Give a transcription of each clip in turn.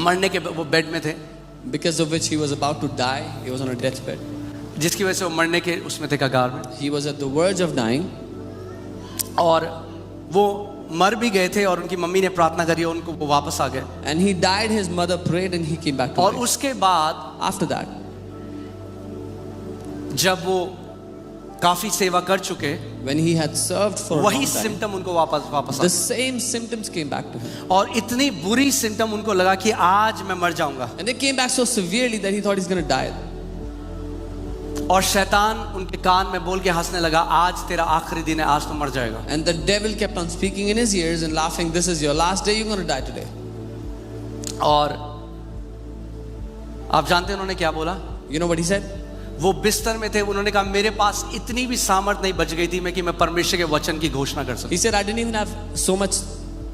मरने के वो बेड में थे, because of which he was about to die. He was on a deathbed. जिसकी वजह से वो मरने के उसमें थे, कगार में. He was at the verge of dying. और वो मर भी गए थे और उनकी मम्मी ने प्रार्थना करी और उनको वो वापस आ गए. And he died, his mother prayed and he came back to और life. उसके बाद After that, जब वो काफी सेवा कर चुके, when he had served for a वही long time, सिम्टम उनको वापस आ the गए. same symptoms came back to him. और इतनी बुरी सिम्टम उनको लगा कि आज मैं मर जाऊंगा. And they came back so severely that he thought he's going to die. और शैतान उनके कान में बोल के हंसने लगा, आज तेरा आखिरी दिन है, आज तो मर जाएगा. And the devil kept on speaking in his ears and laughing, this is your last day, you're going to die today. और आप जानते हैं उन्होंने क्या बोला? You know what he said? वो बिस्तर में थे, उन्होंने कहा मेरे पास इतनी भी सामर्थ नहीं बच गई थी मैं कि मैं परमेश्वर के वचन की घोषणा कर सकूं. He said, I didn't even have so much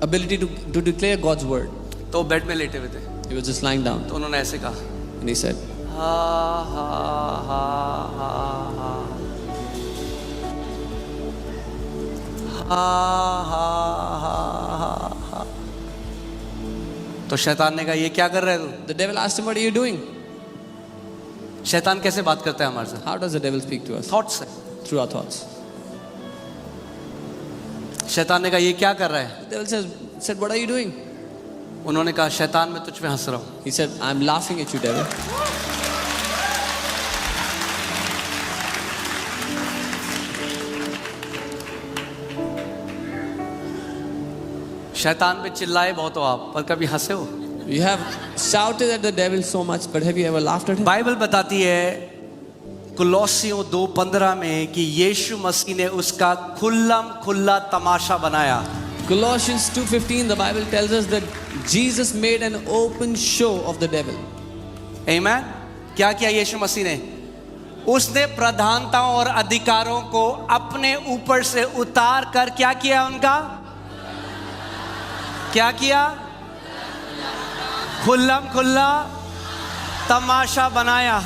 ability to declare God's word. तो बेड में लेटे हुए थे, He was just lying down. तो उन्होंने ऐसे कहा, And he said, हा हा हा हा हा हा हा हा. तो शैतान ने कहा ये क्या कर रहे हो तू? the devil asked him, what are you doing? शैतान कैसे बात करता है हमारे साथ? How does the devil speak to us? Thoughts है. Through our thoughts. शैतान ने कहा ये क्या कर रहा है? The devil said, what are you doing? उन्होंने कहा शैतान मैं तुझ पे हंस रहा हूं. He said, I'm laughing at you, devil. शैतान पे चिल्लाए बहुत हो आप, पर कभी हंसे हो? You have shouted at the devil so much, but have you ever laughed at him? Bible बताती है कुलोसियों 2:15 में कि यीशु मसीह ने उसका खुल्लम खुल्ला तमाशा बनाया. Colossians 2:15, the Bible tells us that Jesus made an open show of the devil. आमीन. क्या किया यीशु मसीह ने? उसने प्रधानताओं और अधिकारों को अपने ऊपर से उतार कर क्या किया? उनका क्या किया? खुल्लम खुल्ला तमाशा बनाया.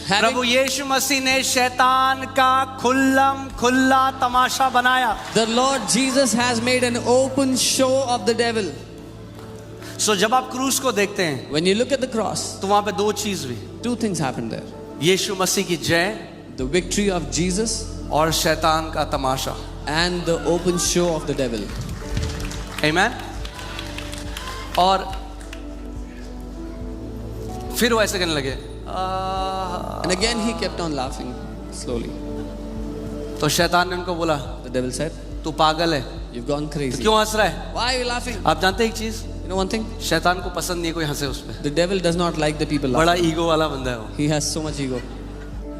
प्रभु यीशु मसीह ने शैतान का खुल्लम खुल्ला तमाशा बनाया. The Lord Jesus has made an open show of the devil. सो जब आप क्रूस को देखते हैं When you look at the cross, तो वहां पे दो चीज हुई. two things happened there. यीशु मसीह की जय The victory of Jesus और शैतान का तमाशा. and the open show of the devil. आमीन. और फिर वो ऐसे करने लगे. And again he kept on laughing slowly. तो शैतान ने उनको बोला The devil said, तू पागल है, you've gone crazy. क्यों हंस रहा है? Why are you laughing? आप जानते हैं एक चीज, You know one thing? शैतान को पसंद नहीं है कोई हंसे उस पे. The devil does not like the people बड़ा laughing. ईगो वाला बंदा है वो. He has so much ego.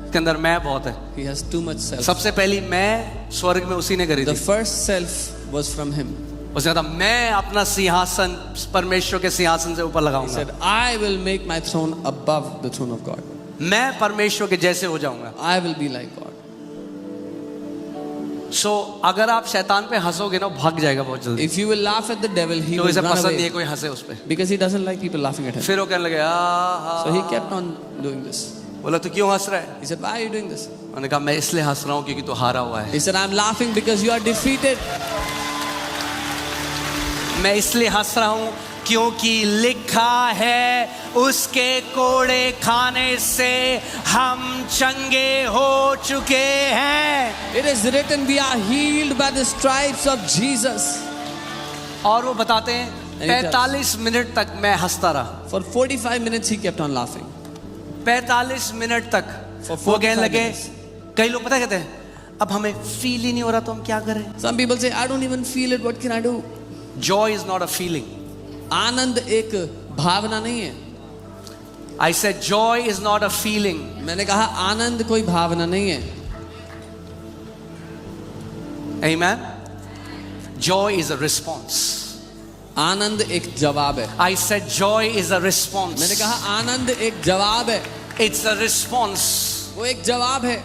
उसके अंदर मैं बहुत है. He has too much self. सबसे पहली मैं स्वर्ग में उसी ने करी The थी. first self was from him. उसने कहा मैं अपना सिंहासन परमेश्वर के सिंहासन से ऊपर He लगाऊंगा. said, I will make my throne above the throne of God. मैं परमेश्वर के जैसे हो जाऊंगा. I will be like God. सो अगर आप शैतान पे हंसोगे ना भाग जाएगा बहुत जल्दी. If you will laugh at the devil, he तो will इसे run पसंद नहीं है away कोई हंसे उस पे. because he doesn't like people laughing at him. फिर वो कहने लगे So he kept on doing this. बोला तू क्यों हंस रहा है? He said, why are you doing this? मैंने कहा मैं इसलिए हंस रहा हूँ क्योंकि तू हारा हुआ है. He said, I'm laughing because you are defeated. मैं इसलिए हंस रहा हूँ क्योंकि लिखा है उसके कोड़े खाने से हम चंगे हो चुके हैं. It is written, we are healed by the stripes of Jesus. और वो बताते हैं 45 मिनट तक मैं हंसता रहा. For 45 minutes he kept on laughing. 45 minute तक For वो कहने 45 लगे. minutes. कई लोग पता कहते हैं अब हमें फील ही नहीं हो रहा तो हम क्या करें? Some people say, I don't even feel it, what can I do? Joy is not a feeling. आनंद एक भावना नहीं है. I said joy is not a feeling. मैंने कहा आनंद कोई भावना नहीं है. Amen. Joy is a response. आनंद एक जवाब है. I said joy is a response. मैंने कहा आनंद एक जवाब है. It's a response. वो एक जवाब है.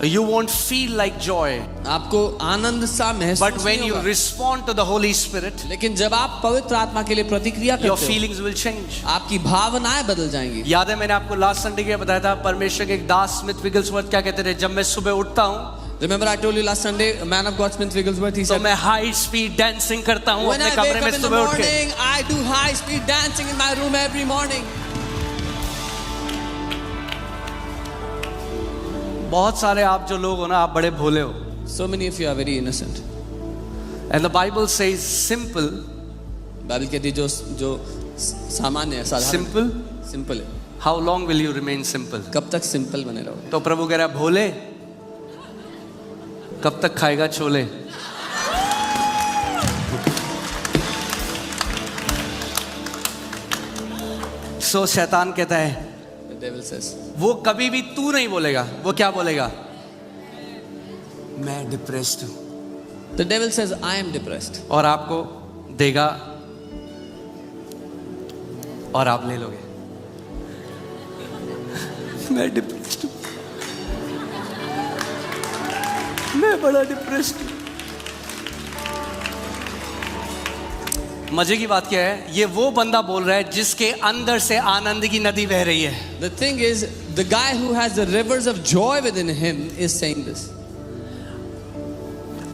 You won't feel like joy, आपको आनंद सा महसूस but when नहीं you होगा. respond to the Holy Spirit, लेकिन जब आप पवित्र आत्मा के लिए प्रतिक्रिया your करते हो, feelings will change. आपकी भावनाएं बदल जाएंगी. याद है मैंने आपको लास्ट संडे के बताया था परमेश्वर के एक दास स्मिथ विगल्सवर्थ क्या कहते थे, जब मैं सुबह उठता हूँ Remember I told you last Sunday, a man of God, Smith Wigglesworth, he तो said, मैं हाई स्पीड डांसिंग करता हूँ when अपने I कमरे wake में up in the सुबह उठ के. morning, I do high speed dancing in my room every morning. बहुत सारे आप जो लोग हो ना, आप बड़े भोले हो. So many of you are very innocent. And the Bible says simple. Bible कहती है जो सामान्य है, साधारण, Simple. सिंपल है. How long will you remain simple? कब तक सिंपल बने रहोगे? तो प्रभु कह रहा है भोले कब तक खाएगा छोले. सो शैतान कहता है The devil says, वो कभी भी तू नहीं बोलेगा. वो क्या बोलेगा? मैं डिप्रेस्ड हूं. the devil says, I am depressed. और आपको देगा और आप ले लोगे. मैं डिप्रेस्ड हूं, मैं बड़ा डिप्रेस्ड हूं. मजे की बात क्या है, ये वो बंदा बोल रहा है जिसके अंदर से आनंद की नदी बह रही है. The thing is, the guy who has the rivers of joy within him is saying this.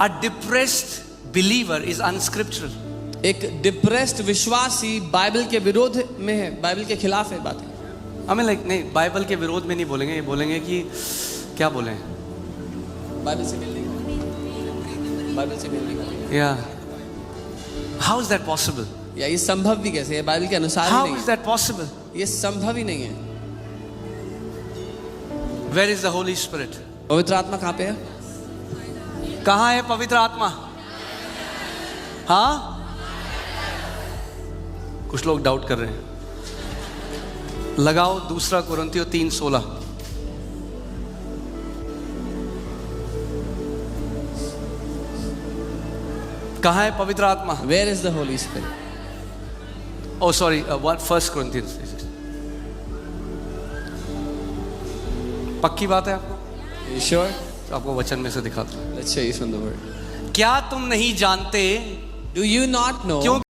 A depressed believer is unscriptural. एक डिप्रेस्ड विश्वासी बाइबल के विरोध में है, बाइबल के खिलाफ है बातें. हमें लाइक नहीं, बाइबल के विरोध में नहीं बोलेंगे, ये बोलेंगे कि क्या बोलें, बाइबल से मिलने का, बाइबल से मिलने का. या हाउ इज दैट पॉसिबल? या ये संभव भी कैसे है? बाइबल के अनुसार ही हाउ नहीं इज है. That possible? ये संभव ही नहीं है. Where is the holy spirit? पवित्र आत्मा कहाँ पे है? कहाँ है पवित्र आत्मा? हाँ, कुछ लोग डाउट कर रहे हैं. लगाओ 2 कुरिन्थियों 3:16. कहाँ है पवित्र आत्मा? Where is the Holy Spirit? Oh sorry, 1 Corinthians. पक्की बात है आपको? You sure? आपको वचन में से दिखाता हूं. Let's show you from the word. क्या तुम नहीं जानते Do you not know? क्यों